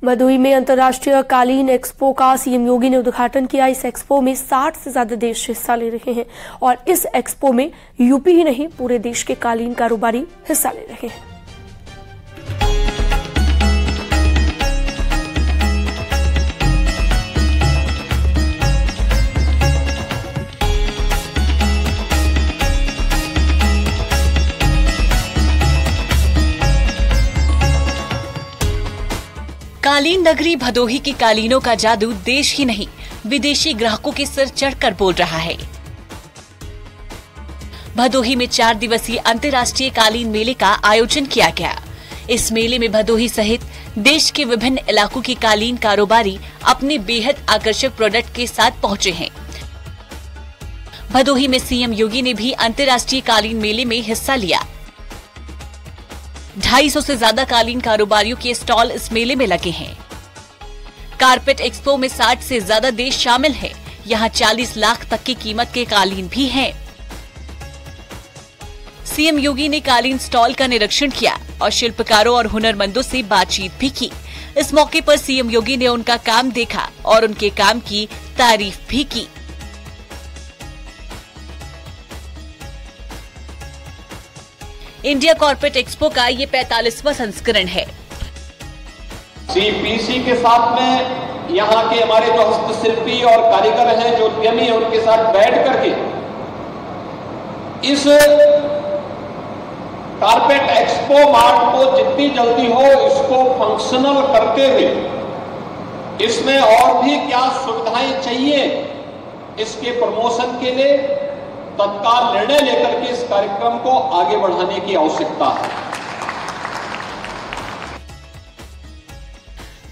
भदोही में अंतर्राष्ट्रीय कालीन एक्सपो का सीएम योगी ने उद्घाटन किया। इस एक्सपो में 60 से ज्यादा देश हिस्सा ले रहे हैं और इस एक्सपो में यूपी ही नहीं पूरे देश के कालीन कारोबारी हिस्सा ले रहे हैं। कालीन नगरी भदोही की कालीनों का जादू देश ही नहीं विदेशी ग्राहकों के सिर चढ़कर बोल रहा है। भदोही में 4 दिवसीय अंतर्राष्ट्रीय कालीन मेले का आयोजन किया गया। इस मेले में भदोही सहित देश के विभिन्न इलाकों के कालीन कारोबारी अपने बेहद आकर्षक प्रोडक्ट के साथ पहुंचे हैं। भदोही में सीएम योगी ने भी अंतर्राष्ट्रीय कालीन मेले में हिस्सा लिया। 250 से ज्यादा कालीन कारोबारियों के स्टॉल इस मेले में लगे हैं। कारपेट एक्सपो में 60 से ज्यादा देश शामिल हैं। यहाँ 40 लाख तक की कीमत के कालीन भी हैं। सीएम योगी ने कालीन स्टॉल का निरीक्षण किया और शिल्पकारों और हुनरमंदों से बातचीत भी की। इस मौके पर सीएम योगी ने उनका काम देखा और उनके काम की तारीफ भी की। इंडिया कॉर्पोरेट एक्सपो का ये 45वां संस्करण है। सीपीसी के साथ में यहाँ के हमारे जो हस्तशिल्पी और कारीगर हैं, जो उद्यमी हैं, उनके साथ बैठ करके इस कारपेट एक्सपो मार्ट को जितनी जल्दी हो इसको फंक्शनल करते हुए इसमें और भी क्या सुविधाएं चाहिए इसके प्रमोशन के लिए तत्काल निर्णय लेकर के इस कार्यक्रम को आगे बढ़ाने की आवश्यकता है।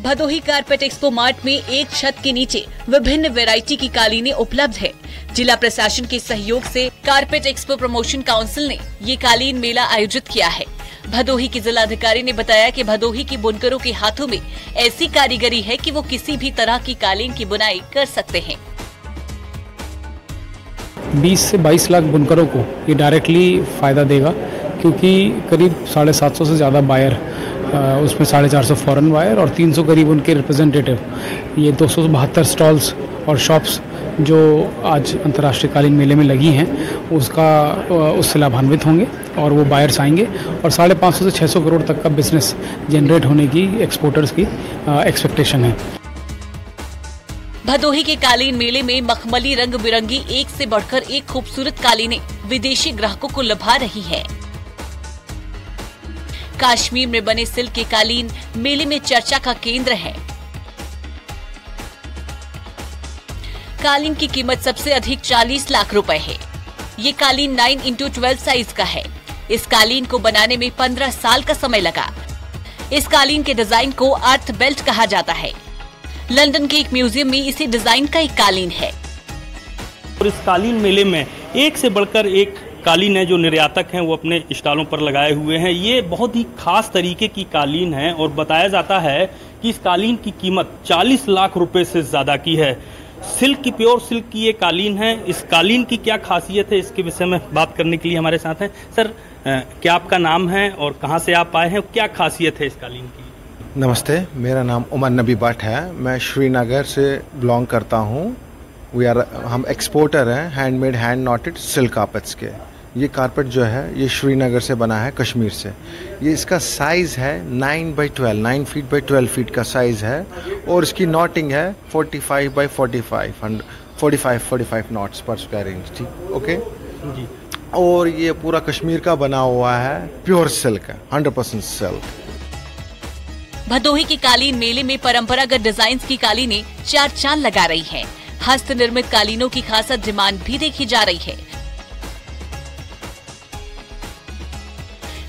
भदोही कारपेट एक्सपो मार्ट में एक छत के नीचे विभिन्न वैरायटी की कालीनें उपलब्ध है। जिला प्रशासन के सहयोग से कारपेट एक्सपो प्रमोशन काउंसिल ने ये कालीन मेला आयोजित किया है। भदोही के जिलाधिकारी ने बताया कि भदोही के बुनकरों के हाथों में ऐसी कारीगरी है कि वो किसी भी तरह की कालीन की बुनाई कर सकते हैं। 20 से 22 लाख बुनकरों को ये डायरेक्टली फ़ायदा देगा, क्योंकि करीब 750 से ज़्यादा बायर, उसमें 450 फॉरेन बायर और 300 करीब उनके रिप्रेजेंटेटिव, ये 272 स्टॉल्स और शॉप्स जो आज अंतर्राष्ट्रीय कालीन मेले में लगी हैं उससे लाभान्वित होंगे और वो बायर्स आएंगे और 550 से 600 करोड़ तक का बिजनेस जनरेट होने की एक्सपोर्टर्स की एक्सपेक्टेशन है। भदोही के कालीन मेले में मखमली रंग बिरंगी एक से बढ़कर एक खूबसूरत कालीनें विदेशी ग्राहकों को लुभा रही है। कश्मीर में बने सिल्क के कालीन मेले में चर्चा का केंद्र है। कालीन की कीमत सबसे अधिक 40 लाख रुपए है। ये कालीन 9x12 साइज का है। इस कालीन को बनाने में 15 साल का समय लगा। इस कालीन के डिजाइन को अर्थ बेल्ट कहा जाता है। लंदन के एक म्यूजियम में इसी डिजाइन का एक कालीन है। और इस कालीन मेले में एक से बढ़कर एक कालीन है जो निर्यातक हैं वो अपने स्टॉलों पर लगाए हुए हैं। ये बहुत ही खास तरीके की कालीन है और बताया जाता है कि इस कालीन की कीमत 40 लाख रुपए से ज्यादा की है। सिल्क की, प्योर सिल्क की ये कालीन है। इस कालीन की क्या खासियत है इसके विषय में बात करने के लिए हमारे साथ हैं। सर, क्या आपका नाम है और कहाँ से आप आए हैं, क्या खासियत है इस कालीन की? नमस्ते, मेरा नाम उमर नबी भट्ट है। मैं श्रीनगर से बिलोंग करता हूँ। हम एक्सपोर्टर हैं handmade hand noted silk carpets के। ये कारपेट जो है ये श्रीनगर से बना है, कश्मीर से। ये इसका साइज़ है 9x12, 9 फीट बाई 12 फीट का साइज़ है और इसकी नॉटिंग है 45 बाई 45 नॉट्स पर स्क्वायर इंच। ठीक, ओके जी। और ये पूरा कश्मीर का बना हुआ है, प्योर सिल्क है, 100% सिल्क। भदोही के कालीन मेले में परंपरागत डिजाइन की कालीनें चार चांद लगा रही हैं। हस्त निर्मित कालीनों की खासा डिमांड भी देखी जा रही है।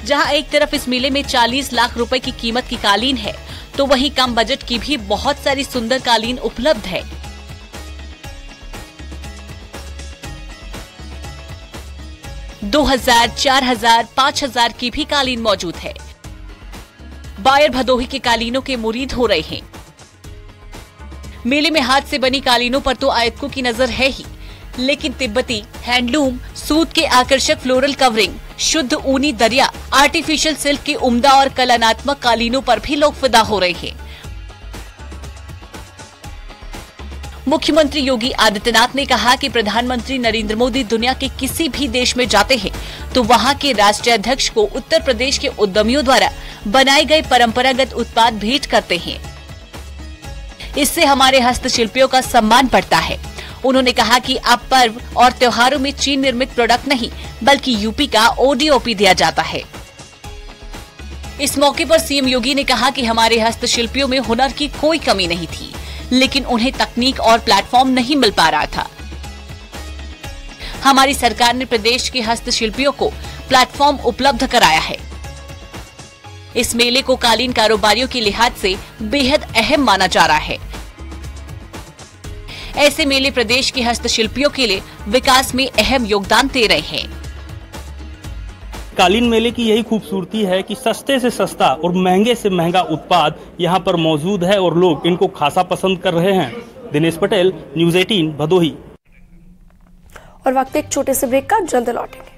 जहां एक तरफ इस मेले में 40 लाख रुपए की कीमत की कालीन है, तो वहीं कम बजट की भी बहुत सारी सुंदर कालीन उपलब्ध है। दो 2000, 4000, 5000 की भी कालीन मौजूद है। बायर भदोही के कालीनों के मुरीद हो रहे हैं। मेले में हाथ से बनी कालीनों पर तो आयातकों की नजर है ही, लेकिन तिब्बती, हैंडलूम, सूत के आकर्षक फ्लोरल कवरिंग, शुद्ध ऊनी दरिया, आर्टिफिशियल सिल्क के उम्दा और कलात्मक कालीनों पर भी लोग फिदा हो रहे हैं। मुख्यमंत्री योगी आदित्यनाथ ने कहा कि प्रधानमंत्री नरेंद्र मोदी दुनिया के किसी भी देश में जाते हैं तो वहां के राष्ट्रीय अध्यक्ष को उत्तर प्रदेश के उद्यमियों द्वारा बनाए गए परंपरागत उत्पाद भेंट करते हैं। इससे हमारे हस्तशिल्पियों का सम्मान बढ़ता है। उन्होंने कहा कि अब पर्व और त्योहारों में चीन निर्मित प्रोडक्ट नहीं बल्कि यूपी का ओडीओपी दिया जाता है। इस मौके पर सीएम योगी ने कहा कि हमारे हस्तशिल्पियों में हुनर की कोई कमी नहीं थी, लेकिन उन्हें तकनीक और प्लेटफॉर्म नहीं मिल पा रहा था। हमारी सरकार ने प्रदेश के हस्तशिल्पियों को प्लेटफॉर्म उपलब्ध कराया है। इस मेले को कालीन कारोबारियों के लिहाज से बेहद अहम माना जा रहा है। ऐसे मेले प्रदेश के हस्तशिल्पियों के लिए विकास में अहम योगदान दे रहे हैं। कालीन मेले की यही खूबसूरती है कि सस्ते से सस्ता और महंगे से महंगा उत्पाद यहाँ पर मौजूद है और लोग इनको खासा पसंद कर रहे हैं। दिनेश पटेल, न्यूज़ 18 भदोही। और वक्त एक छोटे से ब्रेक का, जल्द लौटेंगे।